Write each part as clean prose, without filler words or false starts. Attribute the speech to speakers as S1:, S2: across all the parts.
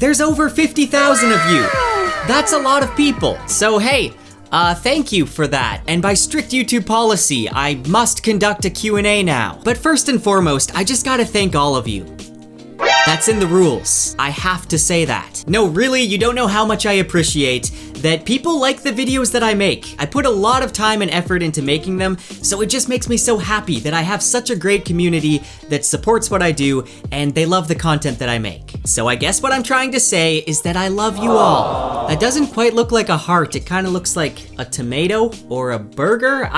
S1: There's over 50,000 of you. That's a lot of people. So hey, thank you for that. And by strict YouTube policy, I must conduct a Q&A now. But first and foremost, I just gotta thank all of you. That's in the rules. I have to say that. No, really, you don't know how much I appreciate that people like the videos that I make. I put a lot of time and effort into making them, so it just makes me so happy that I have such a great community that supports what I do, and they love the content that I make. So I guess what I'm trying to say is that I love you all. That doesn't quite look like a heart, it kind of looks like a tomato or a burger.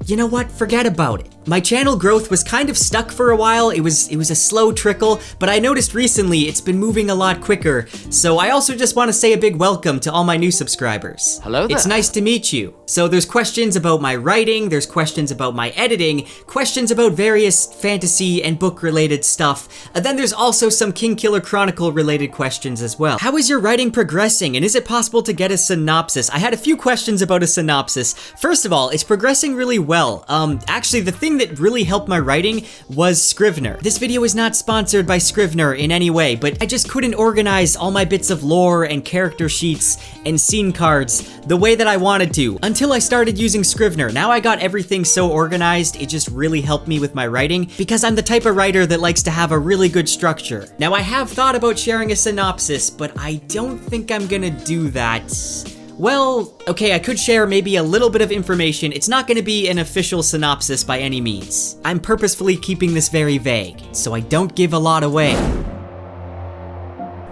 S1: You know what? Forget about it. My channel growth was kind of stuck for a while. It was a slow trickle, but I noticed recently it's been moving a lot quicker. So I also just want to say a big welcome to all my new subscribers.
S2: Hello there.
S1: It's nice to meet you. So there's questions about my writing, there's questions about my editing, questions about various fantasy and book related stuff. And then there's also some King Killer Chronicle related questions as well. How is your writing progressing, and is it possible to get a synopsis? I had a few questions about a synopsis. First of all, it's progressing really well. Actually, the thing that really helped my writing was Scrivener. This video is not sponsored by Scrivener in any way, but I just couldn't organize all my bits of lore and character sheets and scene cards the way that I wanted to until I started using Scrivener. Now I got everything so organized, it just really helped me with my writing because I'm the type of writer that likes to have a really good structure. Now I have thought about sharing a synopsis, but I don't think I'm gonna do that. Well, okay, I could share maybe a little bit of information. It's not gonna be an official synopsis by any means. I'm purposefully keeping this very vague, so I don't give a lot away.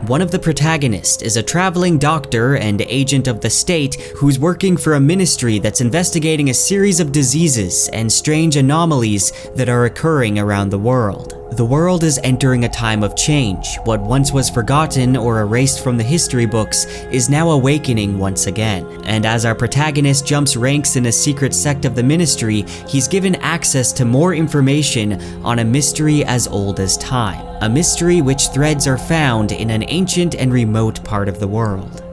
S1: One of the protagonists is a traveling doctor and agent of the state who's working for a ministry that's investigating a series of diseases and strange anomalies that are occurring around the world. The world is entering a time of change. What once was forgotten or erased from the history books is now awakening once again. And as our protagonist jumps ranks in a secret sect of the ministry, he's given access to more information on a mystery as old as time. A mystery which threads are found in an ancient and remote part of the world.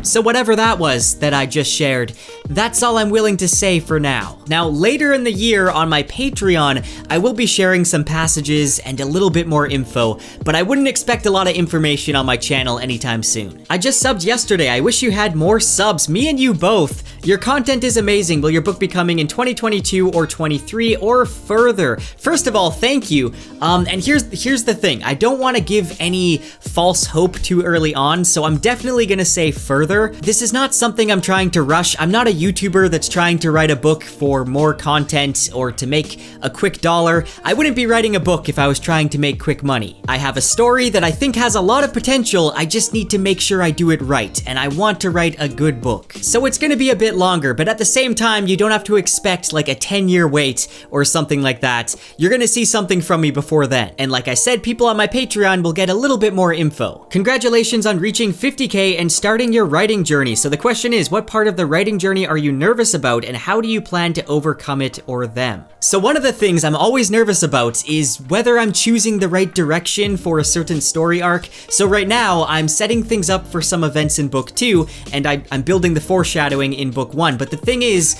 S1: So whatever that was that I just shared, that's all I'm willing to say for now. Now, later in the year on my Patreon, I will be sharing some passages and a little bit more info, but I wouldn't expect a lot of information on my channel anytime soon. I just subbed yesterday. I wish you had more subs, me and you both. Your content is amazing. Will your book be coming in 2022 or 23 or further? First of all, thank you. And here's the thing. I don't want to give any false hope too early on, so I'm definitely gonna say further. This is not something I'm trying to rush. I'm not a YouTuber that's trying to write a book for more content or to make a quick dollar. I wouldn't be writing a book if I was trying to make quick money. I have a story that I think has a lot of potential. I just need to make sure I do it right, and I want to write a good book. So it's gonna be a bit longer, but at the same time, you don't have to expect like a 10-year wait or something like that. You're gonna see something from me before then. And like I said, people on my Patreon will get a little bit more info. Congratulations on reaching 50K and starting your writing journey. So the question is, what part of the writing journey are you nervous about, and how do you plan to overcome it or them? So one of the things I'm always nervous about is whether I'm choosing the right direction for a certain story arc. So right now, I'm setting things up for some events in book 2, and I'm building the foreshadowing in book 1. But the thing is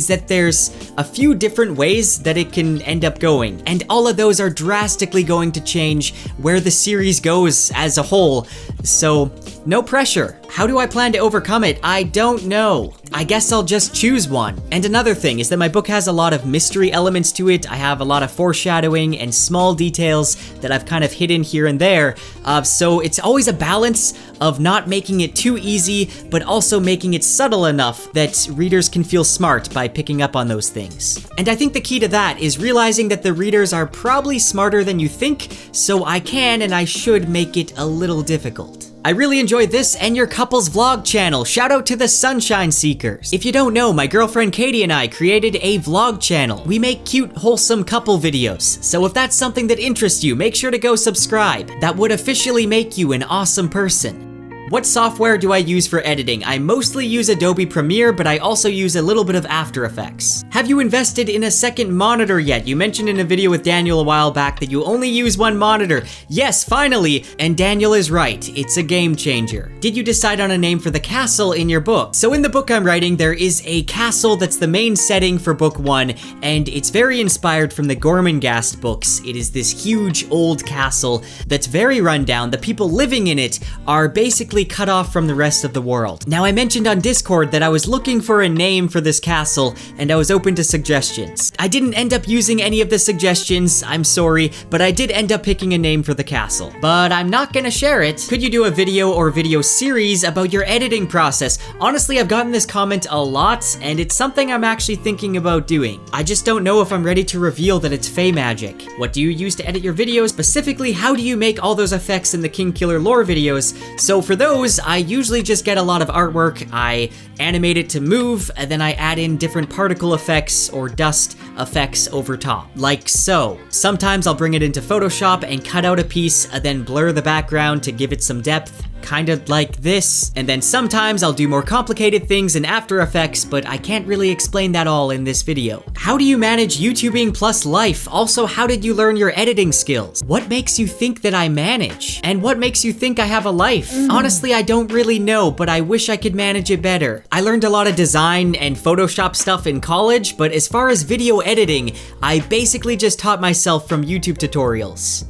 S1: that there's a few different ways that it can end up going, and all of those are drastically going to change where the series goes as a whole. So no pressure. How do I plan to overcome it? I don't know. I guess I'll just choose one. And another thing is that my book has a lot of mystery elements to it. I have a lot of foreshadowing and small details that I've kind of hidden here and there. So it's always a balance of not making it too easy, but also making it subtle enough that readers can feel smart by picking up on those things. And I think the key to that is realizing that the readers are probably smarter than you think, so I can and I should make it a little difficult. I really enjoyed this and your couple's vlog channel. Shout out to the Sunshine Seekers. If you don't know, my girlfriend Katie and I created a vlog channel. We make cute, wholesome couple videos. So if that's something that interests you, make sure to go subscribe. That would officially make you an awesome person. What software do I use for editing? I mostly use Adobe Premiere, but I also use a little bit of After Effects. Have Have you invested in a second monitor yet? You mentioned in a video with Daniel a while back that you only use one monitor. Yes, finally, and Daniel is right. It's a game changer. Did you decide on a name for the castle in your book? So in the book I'm writing, there is a castle that's the main setting for book 1, and it's very inspired from the Gormenghast books. It is this huge old castle that's very rundown. The people living in it are basically cut off from the rest of the world. Now, I mentioned on Discord that I was looking for a name for this castle, and I was open to suggestions. I didn't end up using any of the suggestions, I'm sorry, but I did end up picking a name for the castle. But I'm not gonna share it. Could you do a video or video series about your editing process? Honestly, I've gotten this comment a lot, and it's something I'm actually thinking about doing. I just don't know if I'm ready to reveal that it's Fey magic. What do you use to edit your videos? Specifically, how do you make all those effects in the King Killer lore videos? So for those, I usually just get a lot of artwork, I animate it to move, and then I add in different particle effects or dust effects over top, like so. Sometimes I'll bring it into Photoshop and cut out a piece, and then blur the background to give it some depth, kind of like this. And then sometimes I'll do more complicated things in After Effects, but I can't really explain that all in this video. How do you manage YouTubing plus life? Also, how did you learn your editing skills? What makes you think that I manage? And what makes you think I have a life? Honestly, I don't really know, but I wish I could manage it better. I learned a lot of design and Photoshop stuff in college, but as far as video editing, I basically just taught myself from YouTube tutorials.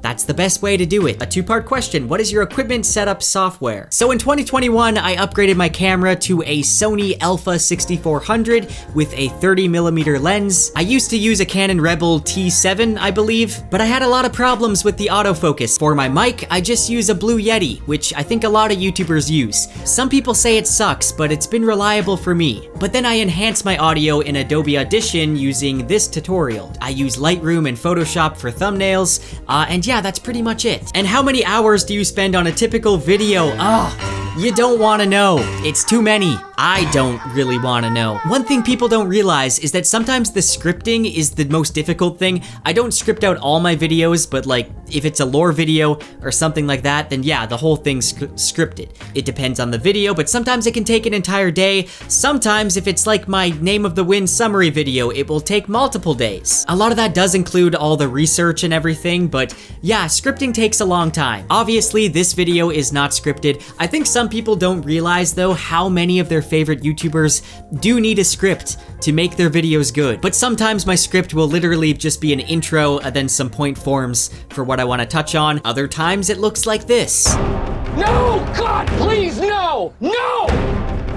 S1: That's the best way to do it. A two-part question, what is your equipment setup software? So in 2021, I upgraded my camera to a Sony Alpha 6400 with a 30mm lens. I used to use a Canon Rebel T7, I believe, but I had a lot of problems with the autofocus. For my mic, I just use a Blue Yeti, which I think a lot of YouTubers use. Some people say it sucks, but it's been reliable for me. But then I enhanced my audio in Adobe Audition using this tutorial. I use Lightroom and Photoshop for thumbnails, and yeah, that's pretty much it. And how many hours do you spend on a typical video? You don't want to know. It's too many. I don't really want to know. One thing people don't realize is that sometimes the scripting is the most difficult thing. I don't script out all my videos, but like if it's a lore video or something like that, then yeah, the whole thing's scripted. It depends on the video, but sometimes it can take an entire day. Sometimes if it's like my Name of the Wind summary video, it will take multiple days. A lot of that does include all the research and everything, but yeah, scripting takes a long time. Obviously, this video is not scripted. I think some people don't realize though how many of their favorite YouTubers do need a script to make their videos good. But sometimes my script will literally just be an intro and then some point forms for what I want to touch on. Other times it looks like this.
S2: No! God, please, no! No!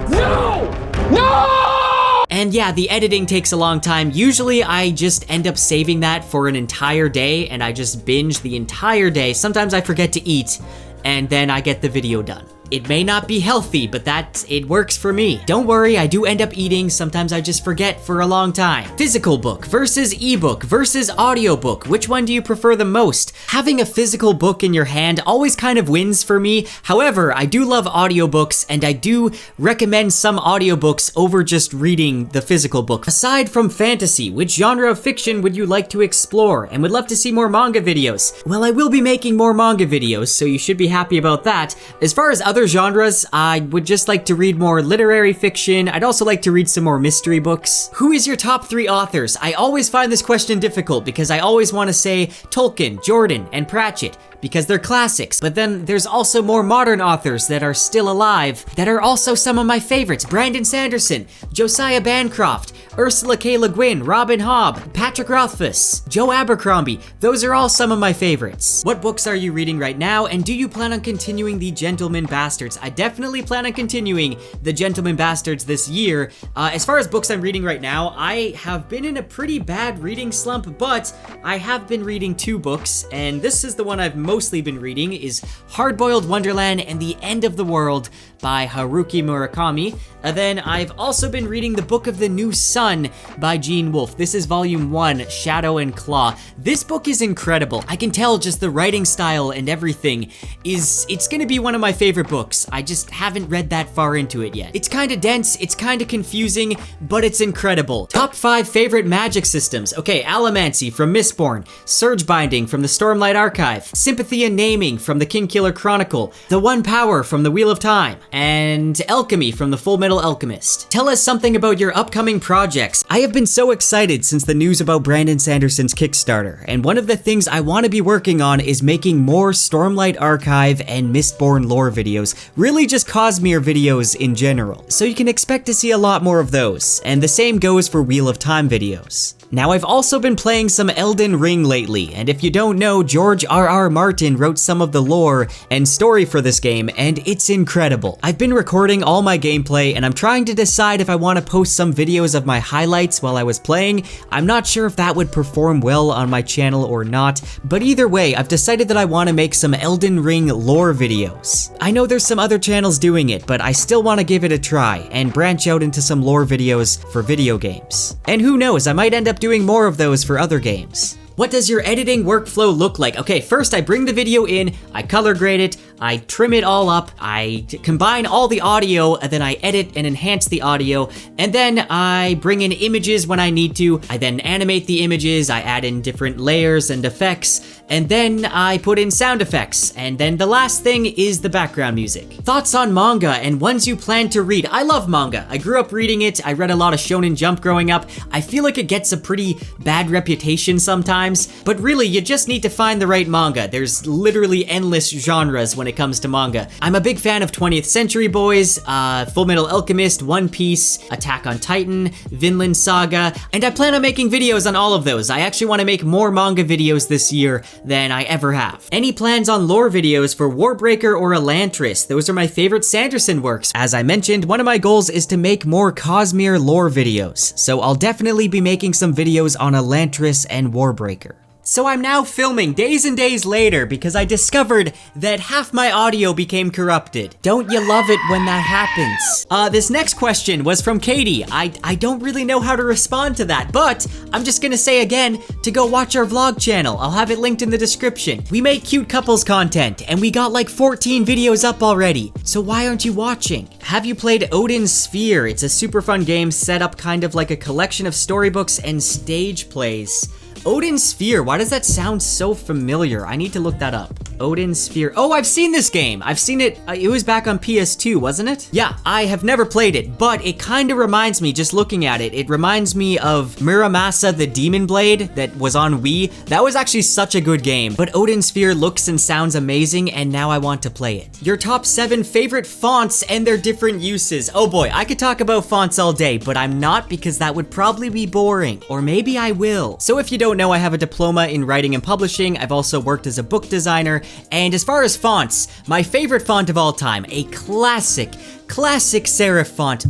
S2: No! No!
S1: And yeah, the editing takes a long time. Usually I just end up saving that for an entire day and I just binge the entire day. Sometimes I forget to eat and then I get the video done. It may not be healthy, but it works for me. Don't worry, I do end up eating. Sometimes I just forget for a long time. Physical book versus ebook versus audiobook. Which one do you prefer the most? Having a physical book in your hand always kind of wins for me. However, I do love audiobooks and I do recommend some audiobooks over just reading the physical book. Aside from fantasy, which genre of fiction would you like to explore and would love to see more manga videos? Well, I will be making more manga videos, so you should be happy about that. As far as other genres, I would just like to read more literary fiction. I'd also like to read some more mystery books. Who is your top 3 authors? I always find this question difficult because I always want to say Tolkien, Jordan, and Pratchett because they're classics. But then there's also more modern authors that are still alive that are also some of my favorites. Brandon Sanderson, Josiah Bancroft, Ursula K. Le Guin, Robin Hobb, Patrick Rothfuss, Joe Abercrombie. Those are all some of my favorites. What books are you reading right now, and do you plan on continuing The Gentleman Bastards? I definitely plan on continuing The Gentleman Bastards this year. As far as books I'm reading right now, I have been in a pretty bad reading slump, but I have been reading 2 books, and this is the one I've mostly been reading, is Hard-Boiled Wonderland and the End of the World by Haruki Murakami. And then I've also been reading The Book of the New Sun by Gene Wolfe. This is volume 1, Shadow and Claw. This book is incredible. I can tell just the writing style and everything it's gonna be one of my favorite books. I just haven't read that far into it yet. It's kind of dense, it's kind of confusing, but it's incredible. Top 5 favorite magic systems. Okay, Allomancy from Mistborn, Surge Binding from the Stormlight Archive, Sympathy and Naming from the King Killer Chronicle, The One Power from the Wheel of Time, and Alchemy from the Full Fullmetal Alchemist. Tell us something about your upcoming projects. I have been so excited since the news about Brandon Sanderson's Kickstarter, and one of the things I want to be working on is making more Stormlight Archive and Mistborn lore videos, really just Cosmere videos in general. So you can expect to see a lot more of those, and the same goes for Wheel of Time videos. Now, I've also been playing some Elden Ring lately, and if you don't know, George R.R. Martin wrote some of the lore and story for this game, and it's incredible. I've been recording all my gameplay, and I'm trying to decide if I want to post some videos of my highlights while I was playing. I'm not sure if that would perform well on my channel or not, but either way, I've decided that I want to make some Elden Ring lore videos. I know there's some other channels doing it, but I still want to give it a try and branch out into some lore videos for video games. And who knows, I might end up doing more of those for other games. What does your editing workflow look like? Okay, first I bring the video in, I color grade it, I trim it all up, I combine all the audio, and then I edit and enhance the audio, and then I bring in images when I need to. I then animate the images, I add in different layers and effects, and then I put in sound effects, and then the last thing is the background music. Thoughts on manga and ones you plan to read? I love manga. I grew up reading it, I read a lot of Shonen Jump growing up. I feel like it gets a pretty bad reputation sometimes, but really you just need to find the right manga. There's literally endless genres when it comes to manga. I'm a big fan of 20th Century Boys, Fullmetal Alchemist, One Piece, Attack on Titan, Vinland Saga, and I plan on making videos on all of those. I actually want to make more manga videos this year than I ever have. Any plans on lore videos for Warbreaker or Elantris? Those are my favorite Sanderson works. As I mentioned, one of my goals is to make more Cosmere lore videos, so I'll definitely be making some videos on Elantris and Warbreaker. So I'm now filming days and days later because I discovered that half my audio became corrupted. Don't you love it when that happens? This next question was from Katie. I don't really know how to respond to that, but I'm just gonna say again to go watch our vlog channel. I'll have it linked in the description. We make cute couples content and we got like 14 videos up already. So why aren't you watching? Have you played Odin's Sphere? It's a super fun game set up kind of like a collection of storybooks and stage plays. Odin's Sphere, why does that sound so familiar? I need to look that up. Odin's Sphere. Oh, I've seen this game. I've seen it. It was back on PS2, wasn't it? Yeah, I have never played it, but it kind of reminds me, just looking at it, it reminds me of Muramasa the Demon Blade that was on Wii. That was actually such a good game, but Odin's Sphere looks and sounds amazing, and now I want to play it. Your top 7 favorite fonts and their different uses. Oh boy, I could talk about fonts all day, but I'm not because that would probably be boring, or maybe I will. So if you don't know, I have a diploma in writing and publishing. I've also worked as a book designer, and as far as fonts, my favorite font of all time, a classic serif font.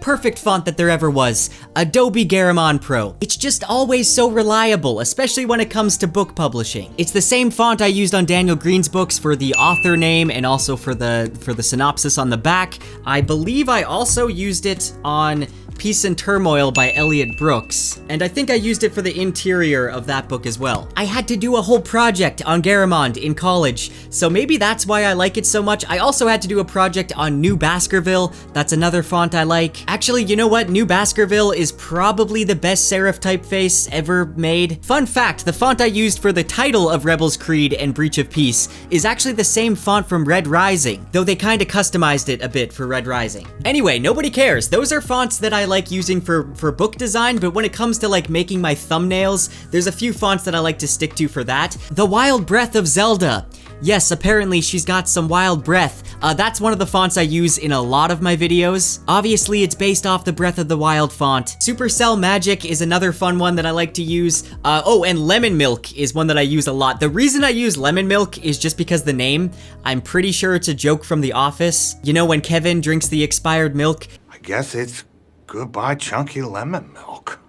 S1: Perfect font that there ever was, Adobe Garamond Pro. It's just always so reliable, especially when it comes to book publishing. It's the same font I used on Daniel Green's books for the author name and also for the synopsis on the back. I believe I also used it on Peace and Turmoil by Elliot Brooks, and I think I used it for the interior of that book as well. I had to do a whole project on Garamond in college, so maybe that's why I like it so much. I also had to do a project on New Baskerville. That's another font I like. Actually, you know what? New Baskerville is probably the best serif typeface ever made. Fun fact, the font I used for the title of Rebel's Creed and Breach of Peace is actually the same font from Red Rising, though they kinda customized it a bit for Red Rising. Anyway, nobody cares. Those are fonts that I like using for book design, but when it comes to like making my thumbnails, there's a few fonts that I like to stick to for that. The Wild Breath of Zelda. Yes, apparently she's got some wild breath. That's one of the fonts I use in a lot of my videos. Obviously, it's based off the Breath of the Wild font. Supercell Magic is another fun one that I like to use. Oh, and Lemon Milk is one that I use a lot. The reason I use Lemon Milk is just because the name. I'm pretty sure it's a joke from The Office. You know when Kevin drinks the expired milk?
S3: I guess it's goodbye chunky lemon milk.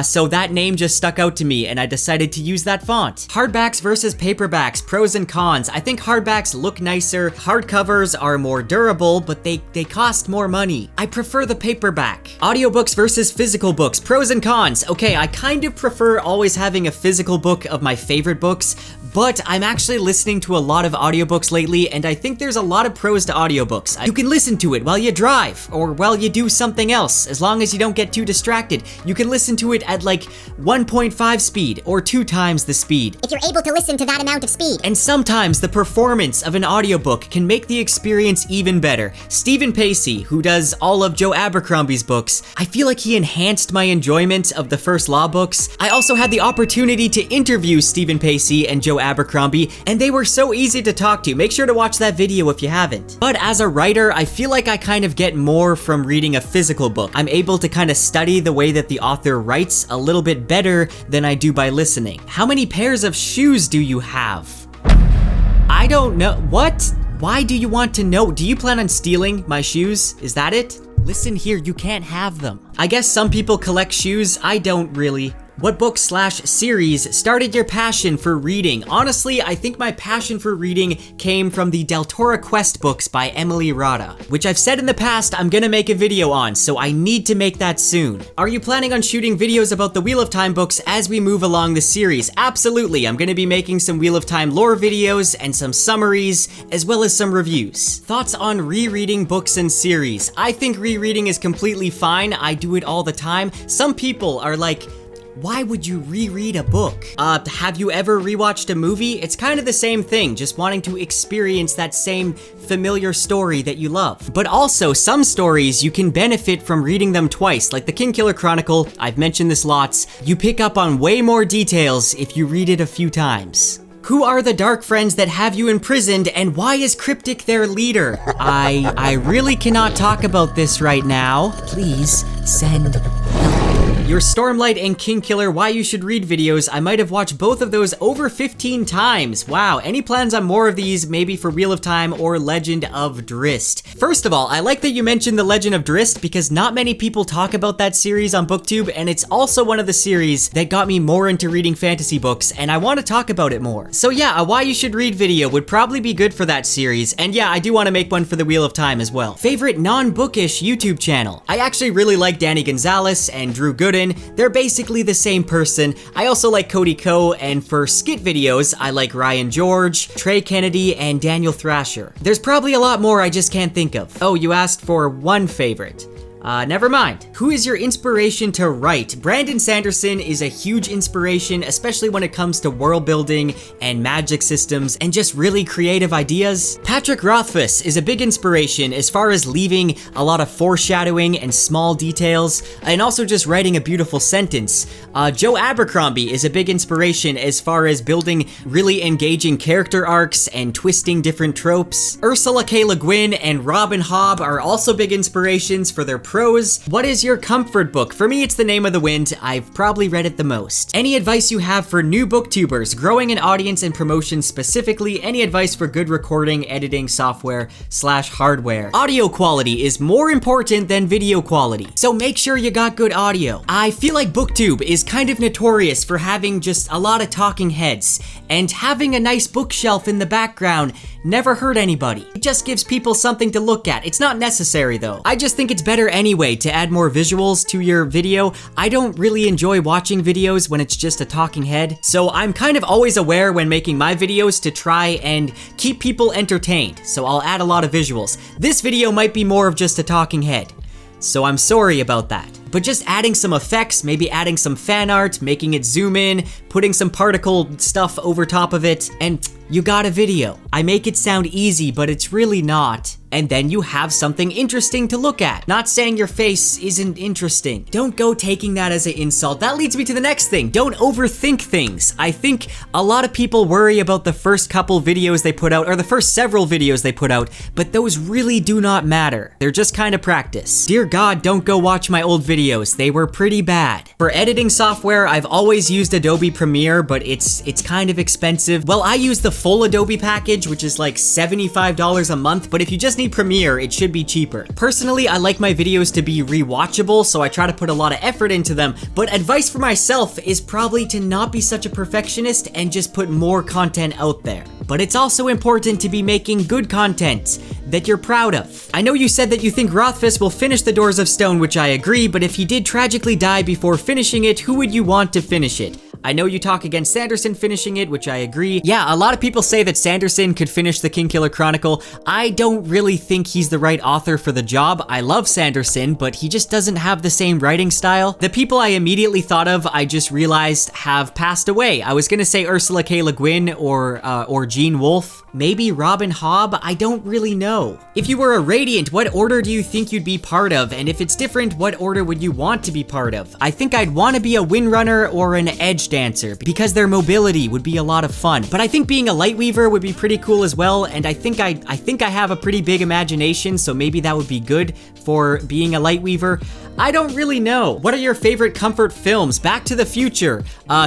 S1: So that name just stuck out to me and I decided to use that font. Hardbacks versus paperbacks, pros and cons. I think hardbacks look nicer, hardcovers are more durable, but they cost more money. I prefer the paperback. Audiobooks versus physical books, pros and cons. Okay, I kind of prefer always having a physical book of my favorite books, but I'm actually listening to a lot of audiobooks lately, and I think there's a lot of pros to audiobooks. You can listen to it while you drive, or while you do something else, as long as you don't get too distracted. You can listen to it at like 1.5 speed, or 2 times the speed.
S4: If you're able to listen to that amount of speed.
S1: And sometimes the performance of an audiobook can make the experience even better. Stephen Pacey, who does all of Joe Abercrombie's books, I feel like he enhanced my enjoyment of the first Law books. I also had the opportunity to interview Stephen Pacey and Joe Abercrombie, and they were so easy to talk to. Make sure to watch that video if you haven't. But as a writer, I feel like I kind of get more from reading a physical book. I'm able to kind of study the way that the author writes a little bit better than I do by listening. How many pairs of shoes do you have? I don't know. What? Why do you want to know? Do you plan on stealing my shoes? Is that it? Listen here, you can't have them. I guess some people collect shoes. I don't really. What book/series started your passion for reading? Honestly, I think my passion for reading came from the Deltora Quest books by Emily Rada, which I've said in the past I'm gonna make a video on, so I need to make that soon. Are you planning on shooting videos about the Wheel of Time books as we move along the series? Absolutely, I'm gonna be making some Wheel of Time lore videos and some summaries, as well as some reviews. Thoughts on rereading books and series? I think rereading is completely fine. I do it all the time. Some people are like, why would you reread a book? Have you ever rewatched a movie? It's kind of the same thing, just wanting to experience that same familiar story that you love. But also, some stories you can benefit from reading them twice, like the Kingkiller Chronicle. I've mentioned this lots. You pick up on way more details if you read it a few times. Who are the dark friends that have you imprisoned, and why is Cryptic their leader? I really cannot talk about this right now. Please send help. Your Stormlight and Kingkiller Why You Should Read videos, I might have watched both of those over 15 times. Wow, any plans on more of these, maybe for Wheel of Time or Legend of Drizzt? First of all, I like that you mentioned the Legend of Drizzt because not many people talk about that series on BookTube, and it's also one of the series that got me more into reading fantasy books, and I want to talk about it more. So yeah, a Why You Should Read video would probably be good for that series, and yeah, I do want to make one for the Wheel of Time as well. Favorite non-bookish YouTube channel? I actually really like Danny Gonzalez and Drew Gooden. They're basically the same person. I also like Cody Ko, and for skit videos, I like Ryan George, Trey Kennedy, and Daniel Thrasher. There's probably a lot more I just can't think of. Oh, you asked for one favorite. Never mind. Who is your inspiration to write? Brandon Sanderson is a huge inspiration, especially when it comes to world building and magic systems and just really creative ideas. Patrick Rothfuss is a big inspiration as far as leaving a lot of foreshadowing and small details, and also just writing a beautiful sentence. Joe Abercrombie is a big inspiration as far as building really engaging character arcs and twisting different tropes. Ursula K. Le Guin and Robin Hobb are also big inspirations for their prose. What is your comfort book? For me, it's The Name of the Wind. I've probably read it the most. Any advice you have for new booktubers, growing an audience and promotion specifically? Any advice for good recording, editing software / hardware? Audio quality is more important than video quality, so make sure you got good audio. I feel like BookTube is kind of notorious for having just a lot of talking heads, and having a nice bookshelf in the background never hurt anybody. It just gives people something to look at. It's not necessary though. I just think it's better anyway to add more visuals to your video. I don't really enjoy watching videos when it's just a talking head, so I'm kind of always aware when making my videos to try and keep people entertained, so I'll add a lot of visuals. This video might be more of just a talking head, so I'm sorry about that. But just adding some effects, maybe adding some fan art, making it zoom in, putting some particle stuff over top of it, and you got a video. I make it sound easy, but it's really not. And then you have something interesting to look at. Not saying your face isn't interesting. Don't go taking that as an insult. That leads me to the next thing. Don't overthink things. I think a lot of people worry about the first couple videos they put out, or the first several videos they put out, but those really do not matter. They're just kind of practice. Dear God, don't go watch my old videos. They were pretty bad. For editing software, I've always used Adobe Premiere, but it's kind of expensive. Well, I use the full Adobe package, which is like $75 a month, but if you just need Premiere, it should be cheaper. Personally, I like my videos to be rewatchable, so I try to put a lot of effort into them, but advice for myself is probably to not be such a perfectionist and just put more content out there. But it's also important to be making good content that you're proud of. I know you said that you think Rothfuss will finish The Doors of Stone, which I agree, but if he did tragically die before finishing it, who would you want to finish it? I know you talk against Sanderson finishing it, which I agree. Yeah, a lot of people say that Sanderson could finish the Kingkiller Chronicle. I don't really think he's the right author for the job. I love Sanderson, but he just doesn't have the same writing style. The people I immediately thought of, I just realized have passed away. I was gonna say Ursula K. Le Guin or Gene Wolfe. Maybe Robin Hobb? I don't really know. If you were a Radiant, what order do you think you'd be part of? And if it's different, what order would you want to be part of? I think I'd want to be a Windrunner or an Edge Dancer because their mobility would be a lot of fun. But I think being a Lightweaver would be pretty cool as well, and I think I have a pretty big imagination, so maybe that would be good for being a Lightweaver. I don't really know. What are your favorite comfort films? Back to the Future,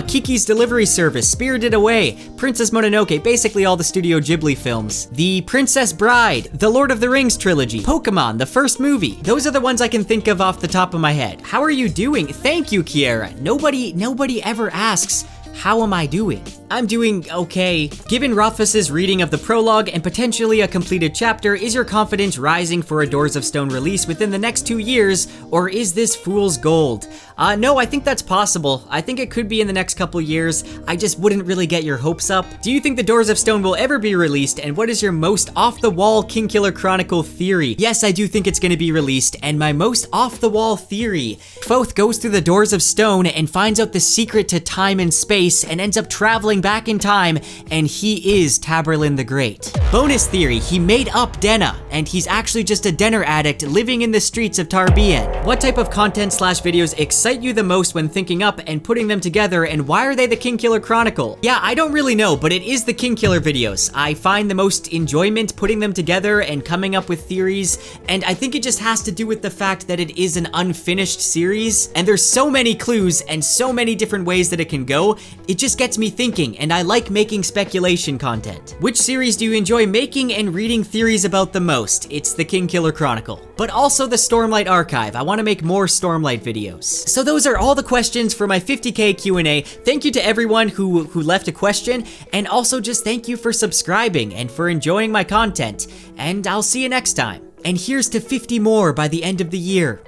S1: Kiki's Delivery Service, Spirited Away, Princess Mononoke, basically all the Studio Ghibli films. The Princess Bride, the Lord of the Rings trilogy, Pokemon, the first movie. Those are the ones I can think of off the top of my head. How are you doing? Thank you, Kiera. Nobody ever asks, how am I doing? I'm doing okay. Given Rothfuss's reading of the prologue and potentially a completed chapter, is your confidence rising for a Doors of Stone release within the next 2 years, or is this fool's gold? No, I think that's possible. I think it could be in the next couple years. I just wouldn't really get your hopes up. Do you think the Doors of Stone will ever be released, and what is your most off-the-wall Kingkiller Chronicle theory? Yes, I do think it's gonna be released, and my most off-the-wall theory. Kvothe goes through the Doors of Stone and finds out the secret to time and space and ends up traveling back in time, and he is Taborlin the Great. Bonus theory, he made up Denna, and he's actually just a Denner addict living in the streets of Tarbean. What type of content / videos excite you the most when thinking up and putting them together, and why are they the Kingkiller Chronicle? Yeah, I don't really know, but it is the Kingkiller videos. I find the most enjoyment putting them together and coming up with theories, and I think it just has to do with the fact that it is an unfinished series, and there's so many clues and so many different ways that it can go. It just gets me thinking, and I like making speculation content. Which series do you enjoy making and reading theories about the most? It's the Kingkiller Chronicle, but also the Stormlight Archive. I want to make more Stormlight videos. So those are all the questions for my 50K Q&A. Thank you to everyone who left a question, and also just thank you for subscribing and for enjoying my content, and I'll see you next time. And here's to 50 more by the end of the year.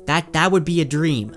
S1: That would be a dream.